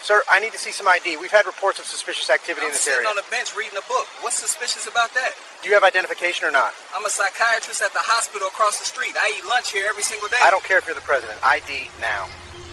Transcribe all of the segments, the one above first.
Sir, I need to see some ID. We've had reports of suspicious activity in this area. I'm sitting on a bench reading a book. What's suspicious about that? Do you have identification or not? I'm a psychiatrist at the hospital across the street. I eat lunch here every single day. I don't care if you're the president. ID now.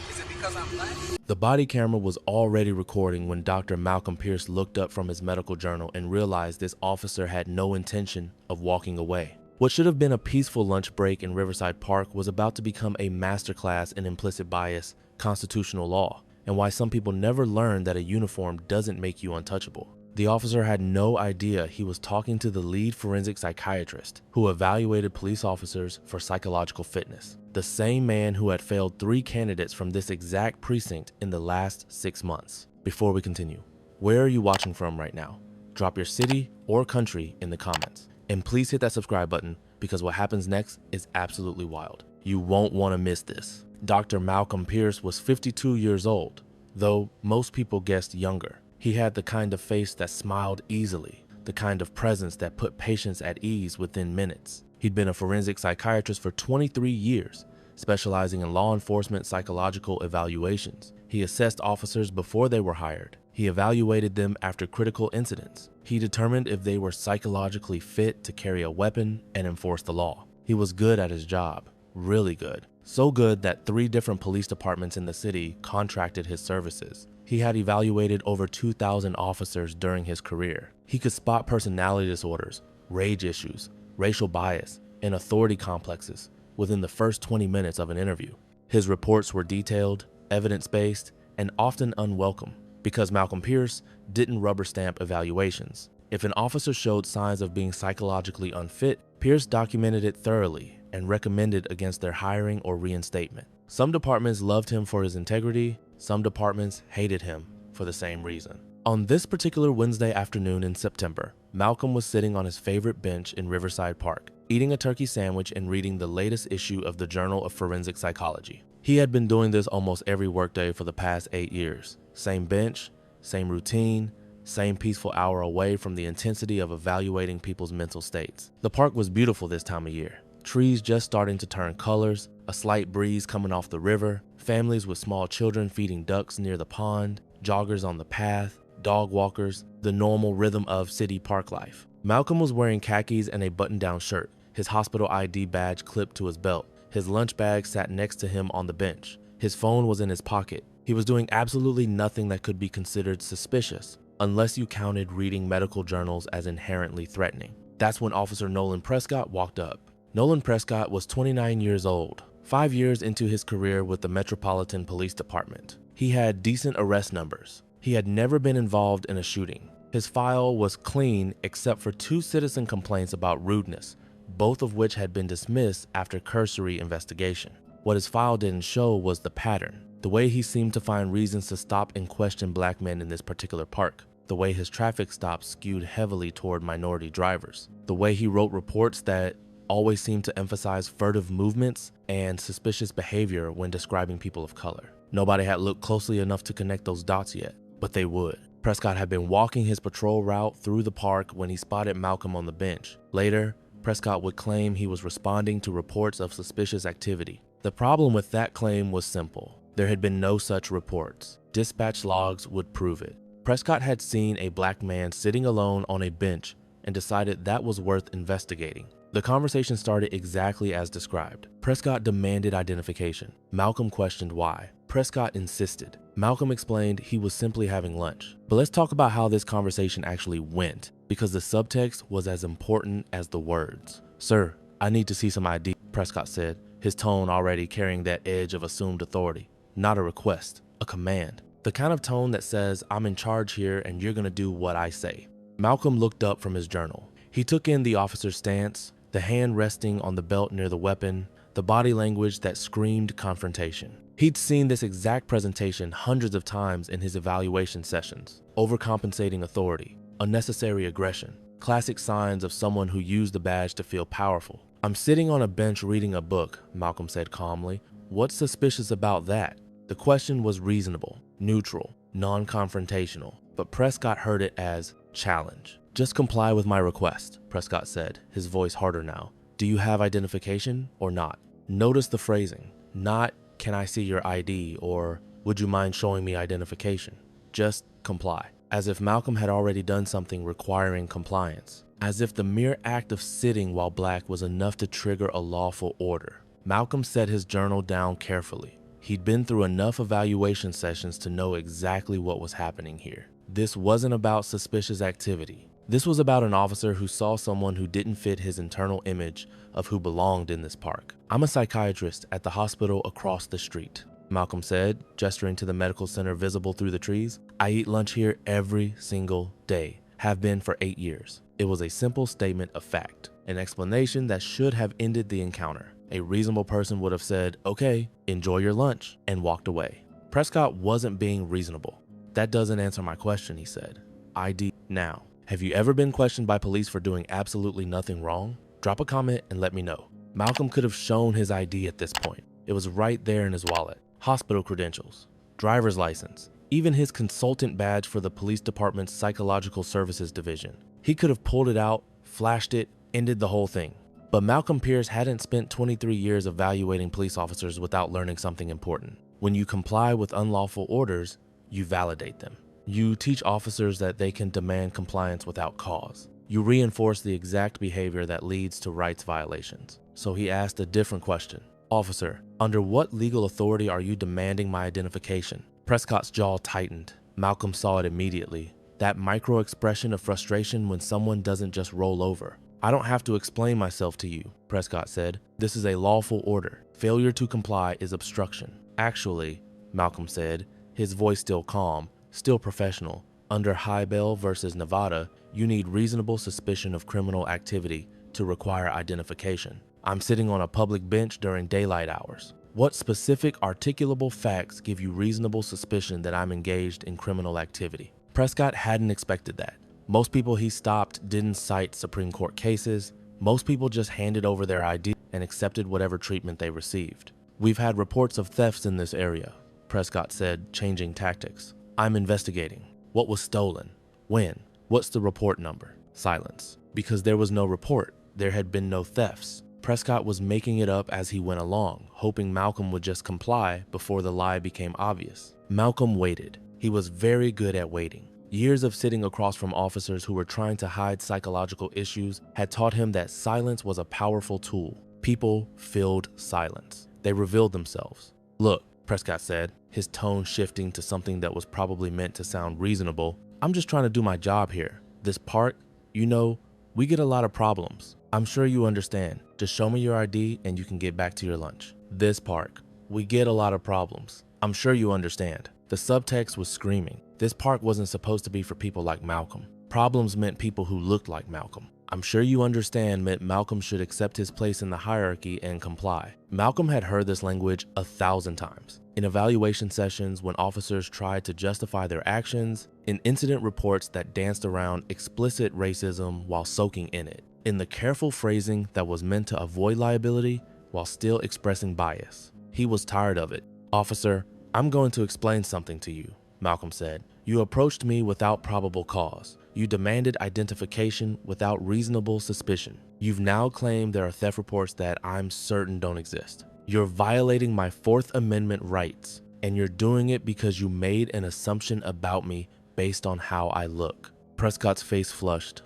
Is it because I'm black? The body camera was already recording when Dr. Malcolm Pierce looked up from his medical journal and realized this officer had no intention of walking away. What should have been a peaceful lunch break in Riverside Park was about to become a masterclass in implicit bias, constitutional law, and why some people never learn that a uniform doesn't make you untouchable. The officer had no idea he was talking to the lead forensic psychiatrist who evaluated police officers for psychological fitness, the same man who had failed 3 candidates from this exact precinct in the last 6 months. Before we continue, where are you watching from right now? Drop your city or country in the comments. And please hit that subscribe button because what happens next is absolutely wild. You won't want to miss this. Dr. Malcolm Pierce was 52 years old, though most people guessed younger. He had the kind of face that smiled easily, the kind of presence that put patients at ease within minutes. He'd been a forensic psychiatrist for 23 years, specializing in law enforcement psychological evaluations. He assessed officers before they were hired. He evaluated them after critical incidents. He determined if they were psychologically fit to carry a weapon and enforce the law. He was good at his job, really good. So good that 3 different police departments in the city contracted his services. He had evaluated over 2,000 officers during his career. He could spot personality disorders, rage issues, racial bias, and authority complexes within the first 20 minutes of an interview. His reports were detailed, evidence-based, and often unwelcome because Malcolm Pierce didn't rubber stamp evaluations. If an officer showed signs of being psychologically unfit, Pierce documented it thoroughly and recommended against their hiring or reinstatement. Some departments loved him for his integrity, some departments hated him for the same reason. On this particular Wednesday afternoon in September, Malcolm was sitting on his favorite bench in Riverside Park, eating a turkey sandwich and reading the latest issue of the Journal of Forensic Psychology. He had been doing this almost every workday for the past 8 years. Same bench, same routine, same peaceful hour away from the intensity of evaluating people's mental states. The park was beautiful this time of year. Trees just starting to turn colors, a slight breeze coming off the river, families with small children feeding ducks near the pond, joggers on the path, dog walkers, the normal rhythm of city park life. Malcolm was wearing khakis and a button-down shirt, his hospital ID badge clipped to his belt. His lunch bag sat next to him on the bench. His phone was in his pocket. He was doing absolutely nothing that could be considered suspicious, unless you counted reading medical journals as inherently threatening. That's when Officer Nolan Prescott walked up. Nolan Prescott was 29 years old, 5 years into his career with the Metropolitan Police Department. He had decent arrest numbers. He had never been involved in a shooting. His file was clean except for 2 citizen complaints about rudeness, both of which had been dismissed after cursory investigation. What his file didn't show was the pattern, the way he seemed to find reasons to stop and question black men in this particular park, the way his traffic stops skewed heavily toward minority drivers, the way he wrote reports that always seemed to emphasize furtive movements and suspicious behavior when describing people of color. Nobody had looked closely enough to connect those dots yet, but they would. Prescott had been walking his patrol route through the park when he spotted Malcolm on the bench. Later, Prescott would claim he was responding to reports of suspicious activity. The problem with that claim was simple. There had been no such reports. Dispatch logs would prove it. Prescott had seen a black man sitting alone on a bench and decided that was worth investigating. The conversation started exactly as described. Prescott demanded identification. Malcolm questioned why. Prescott insisted. Malcolm explained he was simply having lunch. But let's talk about how this conversation actually went, because the subtext was as important as the words. "Sir, I need to see some ID," Prescott said, his tone already carrying that edge of assumed authority. Not a request, a command. The kind of tone that says, "I'm in charge here and you're gonna do what I say." Malcolm looked up from his journal. He took in the officer's stance, the hand resting on the belt near the weapon, the body language that screamed confrontation. He'd seen this exact presentation hundreds of times in his evaluation sessions. Overcompensating authority, unnecessary aggression, classic signs of someone who used the badge to feel powerful. "I'm sitting on a bench reading a book," Malcolm said calmly. "What's suspicious about that?" The question was reasonable, neutral, non-confrontational, but Prescott heard it as challenge. "Just comply with my request," Prescott said, his voice harder now. "Do you have identification or not?" Notice the phrasing, not "can I see your ID" or Would you mind showing me identification? Just comply. As if Malcolm had already done something requiring compliance. As if the mere act of sitting while Black was enough to trigger a lawful order. Malcolm set his journal down carefully. He'd been through enough evaluation sessions to know exactly what was happening here. This wasn't about suspicious activity. This was about an officer who saw someone who didn't fit his internal image of who belonged in this park. I'm a psychiatrist at the hospital across the street, Malcolm said, gesturing to the medical center visible through the trees. I eat lunch here every single day, have been for 8 years. It was a simple statement of fact, an explanation that should have ended the encounter. A reasonable person would have said, okay, enjoy your lunch, and walked away. Prescott wasn't being reasonable. That doesn't answer my question, he said. ID now. Have you ever been questioned by police for doing absolutely nothing wrong? Drop a comment and let me know. Malcolm could have shown his ID at this point. It was right there in his wallet. Hospital credentials, driver's license, even his consultant badge for the police department's psychological services division. He could have pulled it out, flashed it, ended the whole thing. But Malcolm Pierce hadn't spent 23 years evaluating police officers without learning something important. When you comply with unlawful orders, you validate them. You teach officers that they can demand compliance without cause. You reinforce the exact behavior that leads to rights violations. So he asked a different question. Officer, under what legal authority are you demanding my identification? Prescott's jaw tightened. Malcolm saw it immediately. That micro expression of frustration when someone doesn't just roll over. I don't have to explain myself to you, Prescott said. This is a lawful order. Failure to comply is obstruction. Actually, Malcolm said, his voice still calm, still professional. Under High-Bell versus Nevada, you need reasonable suspicion of criminal activity to require identification. I'm sitting on a public bench during daylight hours. What specific articulable facts give you reasonable suspicion that I'm engaged in criminal activity? Prescott hadn't expected that. Most people he stopped didn't cite Supreme Court cases. Most people just handed over their ID and accepted whatever treatment they received. We've had reports of thefts in this area, Prescott said, changing tactics. I'm investigating. What was stolen? When? What's the report number? Silence. Because there was no report. There had been no thefts. Prescott was making it up as he went along, hoping Malcolm would just comply before the lie became obvious. Malcolm waited. He was very good at waiting. Years of sitting across from officers who were trying to hide psychological issues had taught him that silence was a powerful tool. People filled silence. They revealed themselves. Look, Prescott said, his tone shifting to something that was probably meant to sound reasonable. I'm just trying to do my job here. This park, you know, we get a lot of problems. I'm sure you understand. Just show me your ID and you can get back to your lunch. This park, we get a lot of problems. I'm sure you understand. The subtext was screaming. This park wasn't supposed to be for people like Malcolm. Problems meant people who looked like Malcolm. I'm sure you understand meant Malcolm should accept his place in the hierarchy and comply. Malcolm had heard this language 1,000 times. In evaluation sessions when officers tried to justify their actions, in incident reports that danced around explicit racism while soaking in it, in the careful phrasing that was meant to avoid liability while still expressing bias. He was tired of it. Officer, I'm going to explain something to you, Malcolm said. You approached me without probable cause. You demanded identification without reasonable suspicion. You've now claimed there are theft reports that I'm certain don't exist. You're violating my Fourth Amendment rights, and you're doing it because you made an assumption about me based on how I look. Prescott's face flushed.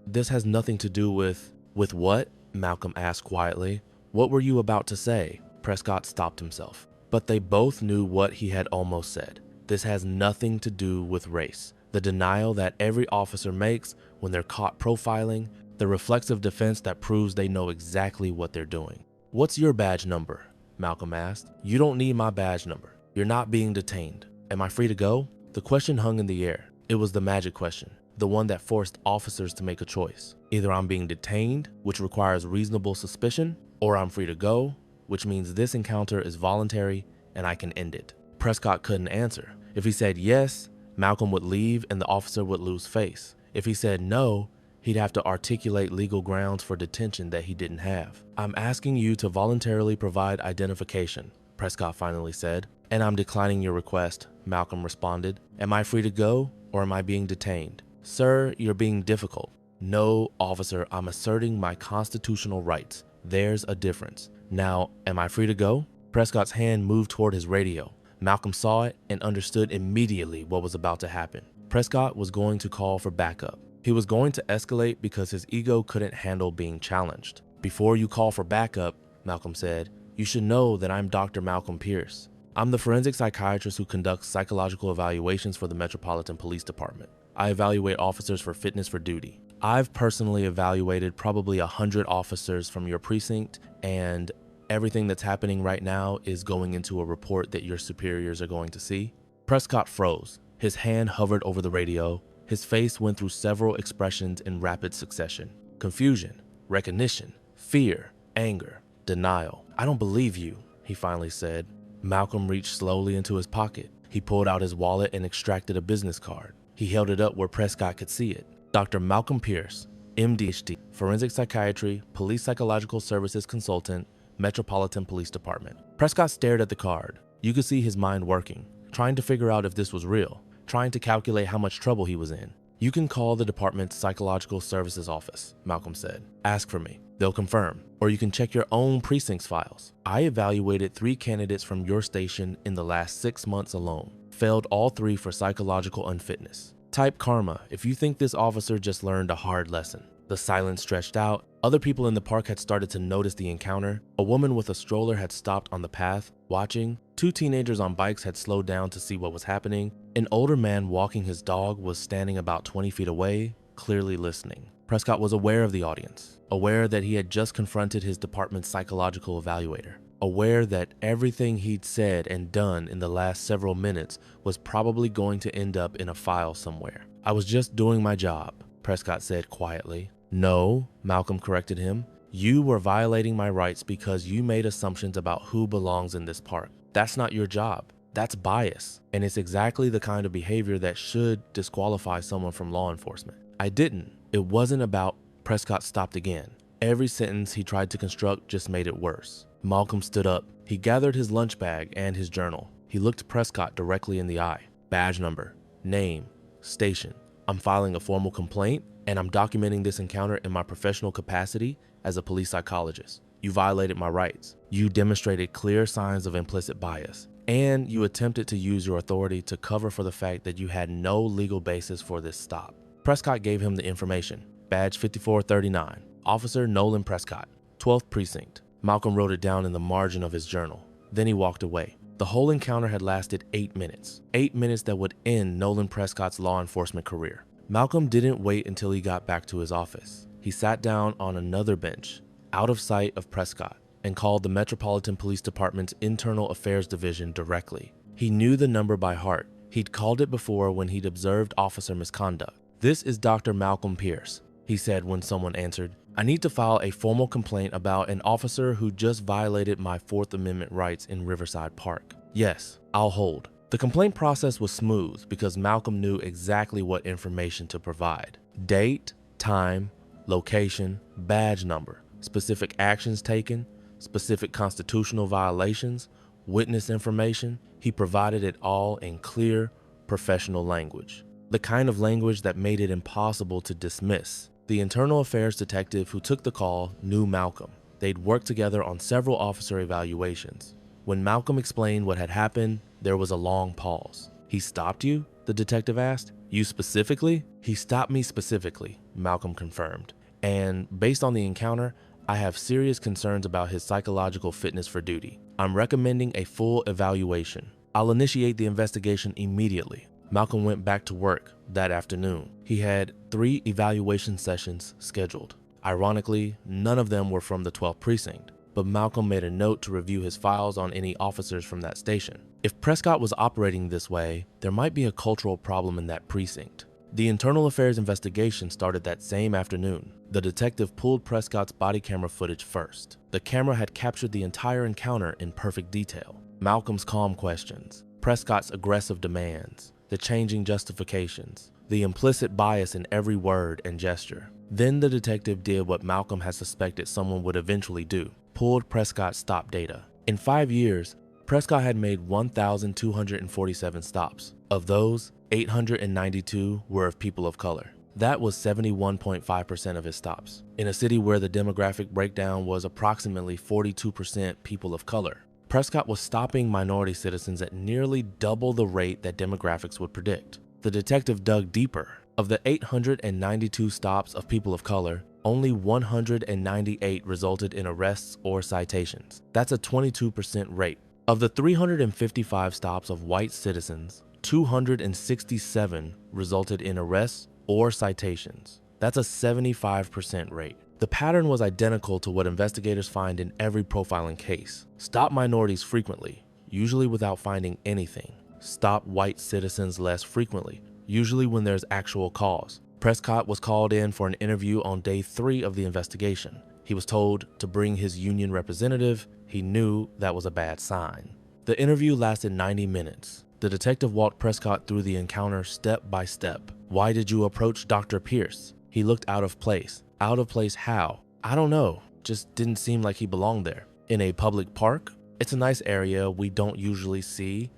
This has nothing to do with what? Malcolm asked quietly. What were you about to say? Prescott stopped himself. But they both knew what he had almost said. This has nothing to do with race. The denial that every officer makes when they're caught profiling, the reflexive defense that proves they know exactly what they're doing. What's your badge number? Malcolm asked. You don't need my badge number. You're not being detained. Am I free to go? The question hung in the air. It was the magic question, the one that forced officers to make a choice. Either I'm being detained, which requires reasonable suspicion, or I'm free to go, which means this encounter is voluntary and I can end it. Prescott couldn't answer. If he said yes, Malcolm would leave and the officer would lose face. If he said no, he'd have to articulate legal grounds for detention that he didn't have. I'm asking you to voluntarily provide identification, Prescott finally said. And I'm declining your request, Malcolm responded. Am I free to go or am I being detained? Sir, you're being difficult. No, officer, I'm asserting my constitutional rights. There's a difference. Now, am I free to go? Prescott's hand moved toward his radio. Malcolm saw it and understood immediately what was about to happen. Prescott was going to call for backup. He was going to escalate because his ego couldn't handle being challenged. "Before you call for backup," Malcolm said, "you should know that I'm Dr. Malcolm Pierce. I'm the forensic psychiatrist who conducts psychological evaluations for the Metropolitan Police Department. I evaluate officers for fitness for duty. I've personally evaluated probably 100 officers from your precinct, and everything that's happening right now is going into a report that your superiors are going to see." Prescott froze. His hand hovered over the radio. His face went through several expressions in rapid succession. Confusion, recognition, fear, anger, denial. "I don't believe you," he finally said. Malcolm reached slowly into his pocket. He pulled out his wallet and extracted a business card. He held it up where Prescott could see it. "Dr. Malcolm Pierce, MD, Forensic Psychiatry, Police Psychological Services Consultant, Metropolitan Police Department." Prescott stared at the card. You could see his mind working, trying to figure out if this was real, trying to calculate how much trouble he was in. "You can call the department's Psychological Services office," Malcolm said. "Ask for me. They'll confirm. Or you can check your own precinct's files. I evaluated 3 candidates from your station in the last 6 months alone. Failed all 3 for psychological unfitness. Type karma if you think this officer just learned a hard lesson." The silence stretched out. Other people in the park had started to notice the encounter. A woman with a stroller had stopped on the path, watching. 2 teenagers on bikes had slowed down to see what was happening. An older man walking his dog was standing about 20 feet away, clearly listening. Prescott was aware of the audience, aware that he had just confronted his department's psychological evaluator, aware that everything he'd said and done in the last several minutes was probably going to end up in a file somewhere. "I was just doing my job," Prescott said quietly. "No," Malcolm corrected him. "You were violating my rights because you made assumptions about who belongs in this park. That's not your job. That's bias, and it's exactly the kind of behavior that should disqualify someone from law enforcement. I didn't. It wasn't about—" Prescott stopped again. Every sentence he tried to construct just made it worse. Malcolm stood up. He gathered his lunch bag and his journal. He looked Prescott directly in the eye. "Badge number, name, station. I'm filing a formal complaint, and I'm documenting this encounter in my professional capacity as a police psychologist. You violated my rights. You demonstrated clear signs of implicit bias, and you attempted to use your authority to cover for the fact that you had no legal basis for this stop." Prescott gave him the information. "Badge 5439, Officer Nolan Prescott, 12th Precinct." Malcolm wrote it down in the margin of his journal. Then he walked away. The whole encounter had lasted 8 minutes. 8 minutes that would end Nolan Prescott's law enforcement career. Malcolm didn't wait until he got back to his office. He sat down on another bench, out of sight of Prescott, and called the Metropolitan Police Department's Internal Affairs Division directly. He knew the number by heart. He'd called it before when he'd observed officer misconduct. "This is Dr. Malcolm Pierce," he said when someone answered. "I need to file a formal complaint about an officer who just violated my 4th Amendment rights in Riverside Park." "Yes, I'll hold." The complaint process was smooth because Malcolm knew exactly what information to provide. Date, time, location, badge number, specific actions taken, specific constitutional violations, witness information. He provided it all in clear, professional language. The kind of language that made it impossible to dismiss. The internal affairs detective who took the call knew Malcolm. They'd worked together on several officer evaluations. When Malcolm explained what had happened, there was a long pause. "He stopped you?" the detective asked. "You specifically?" "He stopped me specifically," Malcolm confirmed. "And based on the encounter, I have serious concerns about his psychological fitness for duty. I'm recommending a full evaluation. I'll initiate the investigation immediately." Malcolm went back to work that afternoon. He had 3 evaluation sessions scheduled. Ironically, none of them were from the 12th Precinct, but Malcolm made a note to review his files on any officers from that station. If Prescott was operating this way, there might be a cultural problem in that precinct. The internal affairs investigation started that same afternoon. The detective pulled Prescott's body camera footage first. The camera had captured the entire encounter in perfect detail. Malcolm's calm questions, Prescott's aggressive demands, the changing justifications, the implicit bias in every word and gesture. Then the detective did what Malcolm had suspected someone would eventually do, pulled Prescott's stop data. In 5 years, Prescott had made 1,247 stops. Of those, 892 were of people of color. That was 71.5% of his stops. In a city where the demographic breakdown was approximately 42% people of color, Prescott was stopping minority citizens at nearly double the rate that demographics would predict. The detective dug deeper. Of the 892 stops of people of color, only 198 resulted in arrests or citations. That's a 22% rate. Of the 355 stops of white citizens, 267 resulted in arrests or citations. That's a 75% rate. The pattern was identical to what investigators find in every profiling case. Stop minorities frequently, usually without finding anything. Stop white citizens less frequently, usually when there's actual cause. Prescott was called in for an interview on day 3 of the investigation. He was told to bring his union representative. He knew that was a bad sign. The interview lasted 90 minutes. The detective walked Prescott through the encounter step by step. Why did you approach Dr. Pierce? He looked out of place. Out of place how? I don't know. Just didn't seem like he belonged there. In a public park? It's a nice area we don't usually see.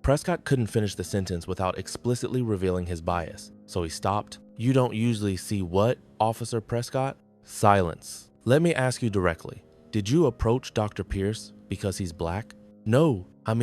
Prescott couldn't finish the sentence without explicitly revealing his bias, so he stopped. You don't usually see what, Officer Prescott? Silence. Let me ask you directly. Did you approach Dr. Pierce because he's black? No, I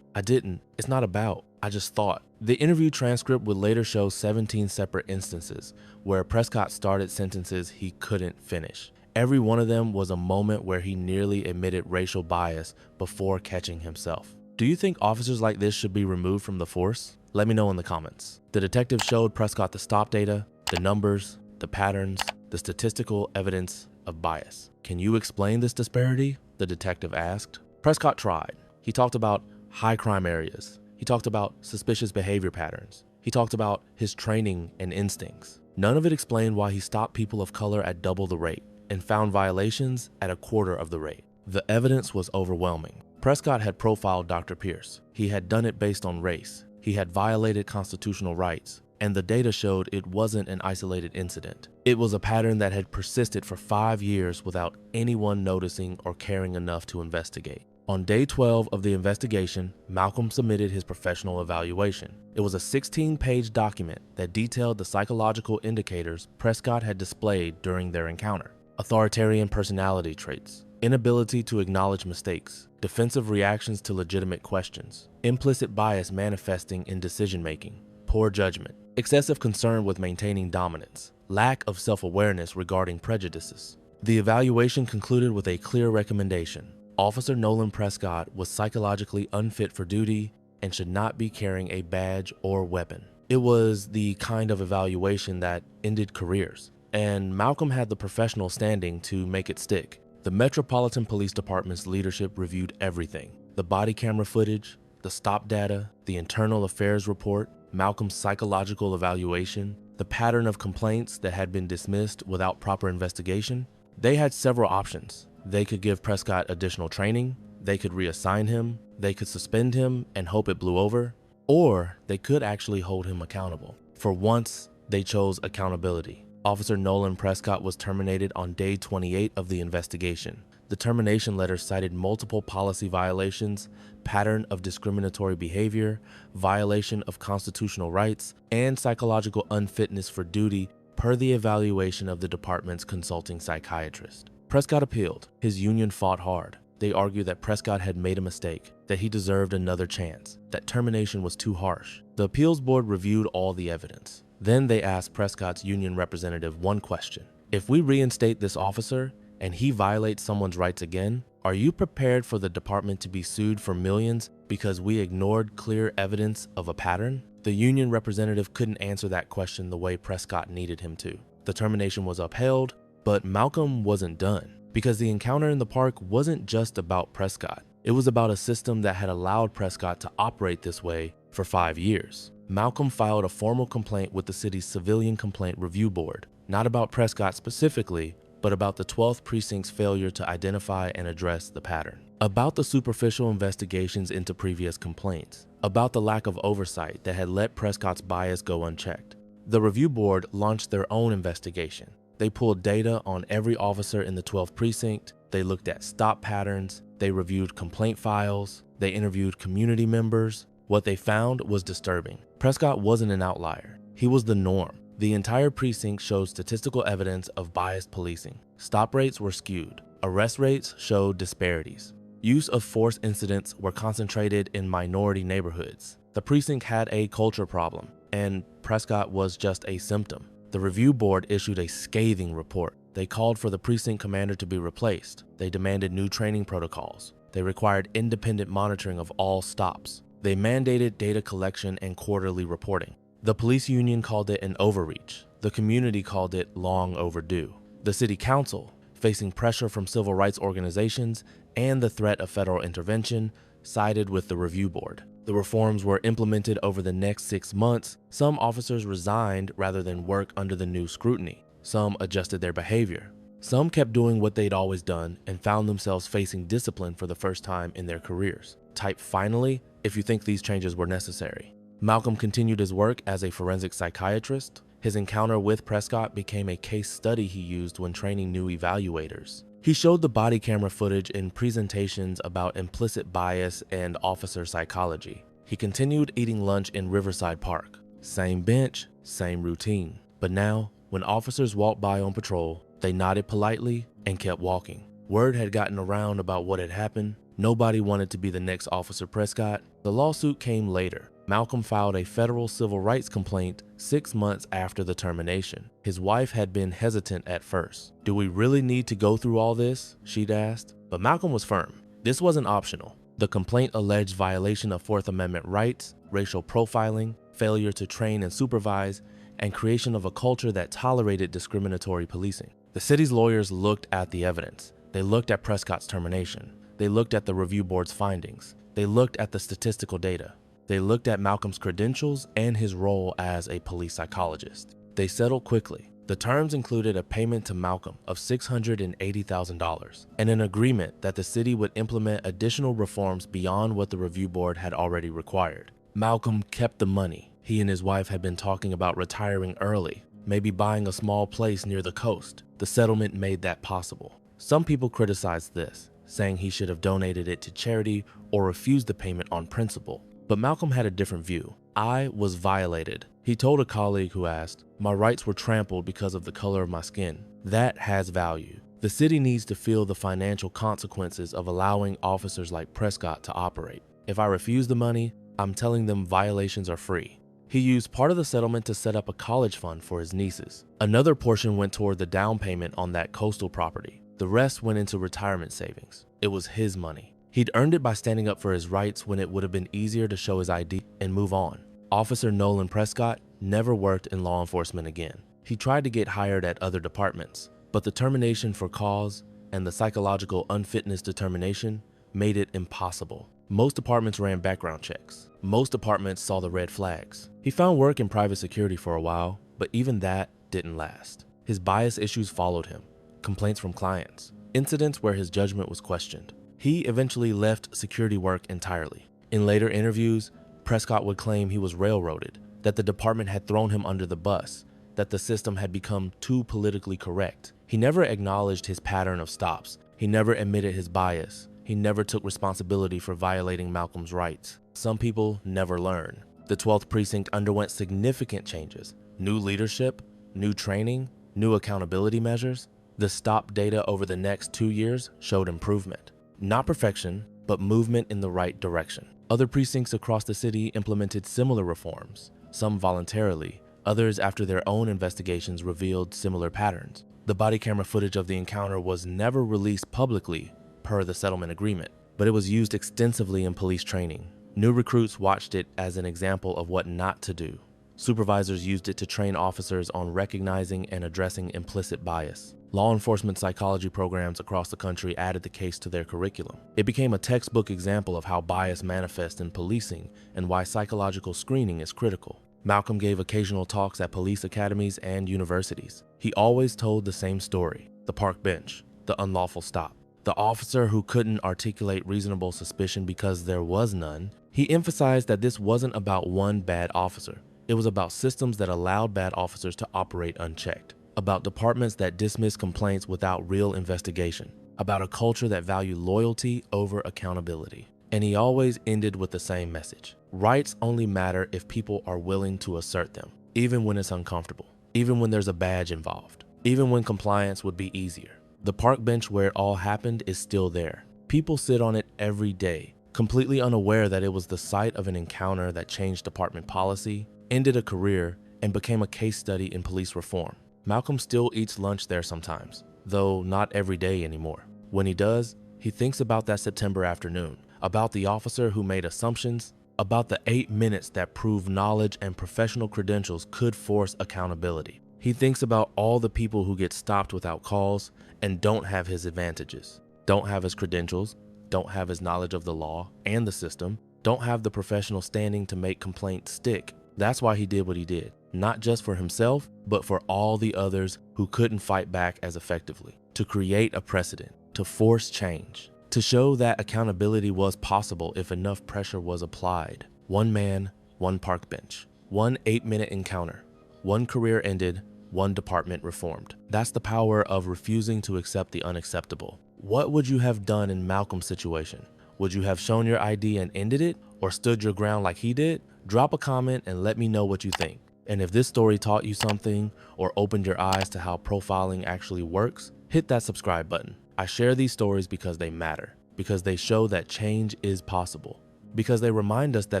didn't. It's not about. I just thought. The interview transcript would later show 17 separate instances where Prescott started sentences he couldn't finish. Every one of them was a moment where he nearly admitted racial bias before catching himself. Do you think officers like this should be removed from the force? Let me know in the comments. The detective showed Prescott the stop data, the numbers, the patterns, the statistical evidence of bias. Can you explain this disparity? The detective asked. Prescott tried. He talked about high crime areas. He talked about suspicious behavior patterns. He talked about his training and instincts. None of it explained why he stopped people of color at double the rate and found violations at a quarter of the rate. The evidence was overwhelming. Prescott had profiled Dr. Pierce. He had done it based on race. He had violated constitutional rights, and the data showed it wasn't an isolated incident. It was a pattern that had persisted for 5 years without anyone noticing or caring enough to investigate. On day 12 of the investigation, Malcolm submitted his professional evaluation. It was a 16-page document that detailed the psychological indicators Prescott had displayed during their encounter. Authoritarian personality traits, inability to acknowledge mistakes, defensive reactions to legitimate questions, implicit bias manifesting in decision-making, poor judgment, excessive concern with maintaining dominance, lack of self-awareness regarding prejudices. The evaluation concluded with a clear recommendation. Officer Nolan Prescott was psychologically unfit for duty and should not be carrying a badge or weapon. It was the kind of evaluation that ended careers, and Malcolm had the professional standing to make it stick. The Metropolitan Police Department's leadership reviewed everything: the body camera footage, the stop data, the internal affairs report, Malcolm's psychological evaluation, the pattern of complaints that had been dismissed without proper investigation. They had several options. They could give Prescott additional training, they could reassign him, they could suspend him and hope it blew over, or they could actually hold him accountable. For once, they chose accountability. Officer Nolan Prescott was terminated on day 28 of the investigation. The termination letter cited multiple policy violations, pattern of discriminatory behavior, violation of constitutional rights, and psychological unfitness for duty per the evaluation of the department's consulting psychiatrist. Prescott appealed. His union fought hard. They argued that Prescott had made a mistake, that he deserved another chance, that termination was too harsh. The appeals board reviewed all the evidence. Then they asked Prescott's union representative one question. If we reinstate this officer and he violates someone's rights again, are you prepared for the department to be sued for millions because we ignored clear evidence of a pattern? The union representative couldn't answer that question the way Prescott needed him to. The termination was upheld, but Malcolm wasn't done, because the encounter in the park wasn't just about Prescott. It was about a system that had allowed Prescott to operate this way for 5 years. Malcolm filed a formal complaint with the city's Civilian Complaint Review Board, not about Prescott specifically, but about the 12th Precinct's failure to identify and address the pattern, about the superficial investigations into previous complaints, about the lack of oversight that had let Prescott's bias go unchecked. The review board launched their own investigation. They pulled data on every officer in the 12th precinct, they looked at stop patterns, they reviewed complaint files, they interviewed community members. What they found was disturbing. Prescott wasn't an outlier. He was the norm. The entire precinct showed statistical evidence of biased policing. Stop rates were skewed. Arrest rates showed disparities. Use of force incidents were concentrated in minority neighborhoods. The precinct had a culture problem, and Prescott was just a symptom. The review board issued a scathing report. They called for the precinct commander to be replaced. They demanded new training protocols. They required independent monitoring of all stops. They mandated data collection and quarterly reporting. The police union called it an overreach. The community called it long overdue. The city council, facing pressure from civil rights organizations and the threat of federal intervention, sided with the review board. The reforms were implemented over the next 6 months. Some officers resigned rather than work under the new scrutiny. Some adjusted their behavior. Some kept doing what they'd always done and found themselves facing discipline for the first time in their careers. Type finally if you think these changes were necessary. Malcolm continued his work as a forensic psychiatrist. His encounter with Prescott became a case study he used when training new evaluators. He showed the body camera footage in presentations about implicit bias and officer psychology. He continued eating lunch in Riverside Park. Same bench, same routine. But now, when officers walked by on patrol, they nodded politely and kept walking. Word had gotten around about what had happened. Nobody wanted to be the next Officer Prescott. The lawsuit came later. Malcolm filed a federal civil rights complaint 6 months after the termination. His wife had been hesitant at first. "Do we really need to go through all this?" she'd asked. But Malcolm was firm. This wasn't optional. The complaint alleged violation of Fourth Amendment rights, racial profiling, failure to train and supervise, and creation of a culture that tolerated discriminatory policing. The city's lawyers looked at the evidence. They looked at Prescott's termination. They looked at the review board's findings. They looked at the statistical data. They looked at Malcolm's credentials and his role as a police psychologist. They settled quickly. The terms included a payment to Malcolm of $680,000 and an agreement that the city would implement additional reforms beyond what the review board had already required. Malcolm kept the money. He and his wife had been talking about retiring early, maybe buying a small place near the coast. The settlement made that possible. Some people criticized this, saying he should have donated it to charity or refused the payment on principle. But Malcolm had a different view. "I was violated," he told a colleague who asked. "My rights were trampled because of the color of my skin. That has value. The city needs to feel the financial consequences of allowing officers like Prescott to operate. If I refuse the money, I'm telling them violations are free." He used part of the settlement to set up a college fund for his nieces. Another portion went toward the down payment on that coastal property. The rest went into retirement savings. It was his money. He'd earned it by standing up for his rights when it would have been easier to show his ID and move on. Officer Nolan Prescott never worked in law enforcement again. He tried to get hired at other departments, but the termination for cause and the psychological unfitness determination made it impossible. Most departments ran background checks. Most departments saw the red flags. He found work in private security for a while, but even that didn't last. His bias issues followed him. Complaints from clients, incidents where his judgment was questioned. He eventually left security work entirely. In later interviews, Prescott would claim he was railroaded, that the department had thrown him under the bus, that the system had become too politically correct. He never acknowledged his pattern of stops. He never admitted his bias. He never took responsibility for violating Malcolm's rights. Some people never learn. The 12th Precinct underwent significant changes. New leadership, new training, new accountability measures. The stop data over the next 2 years showed improvement. Not perfection, but movement in the right direction. Other precincts across the city implemented similar reforms, some voluntarily, others after their own investigations revealed similar patterns. The body camera footage of the encounter was never released publicly per the settlement agreement, but it was used extensively in police training. New recruits watched it as an example of what not to do. Supervisors used it to train officers on recognizing and addressing implicit bias. Law enforcement psychology programs across the country added the case to their curriculum. It became a textbook example of how bias manifests in policing and why psychological screening is critical. Malcolm gave occasional talks at police academies and universities. He always told the same story: the park bench, the unlawful stop, the officer who couldn't articulate reasonable suspicion because there was none. He emphasized that this wasn't about one bad officer. It was about systems that allowed bad officers to operate unchecked, about departments that dismissed complaints without real investigation, about a culture that valued loyalty over accountability. And he always ended with the same message: rights only matter if people are willing to assert them, even when it's uncomfortable, even when there's a badge involved, even when compliance would be easier. The park bench where it all happened is still there. People sit on it every day, completely unaware that it was the site of an encounter that changed department policy, ended a career, and became a case study in police reform. Malcolm still eats lunch there sometimes, though not every day anymore. When he does, he thinks about that September afternoon, about the officer who made assumptions, about the 8 minutes that proved knowledge and professional credentials could force accountability. He thinks about all the people who get stopped without calls and don't have his advantages, don't have his credentials, don't have his knowledge of the law and the system, don't have the professional standing to make complaints stick. That's why he did what he did, not just for himself, but for all the others who couldn't fight back as effectively, to create a precedent, to force change, to show that accountability was possible if enough pressure was applied. One man, one park bench, one 8-minute encounter, one career ended, one department reformed. That's the power of refusing to accept the unacceptable. What would you have done in Malcolm's situation? Would you have shown your ID and ended it, or stood your ground like he did? Drop a comment and let me know what you think. And if this story taught you something or opened your eyes to how profiling actually works, hit that subscribe button. I share these stories because they matter, because they show that change is possible, because they remind us that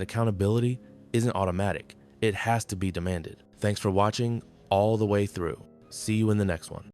accountability isn't automatic. It has to be demanded. Thanks for watching all the way through. See you in the next one.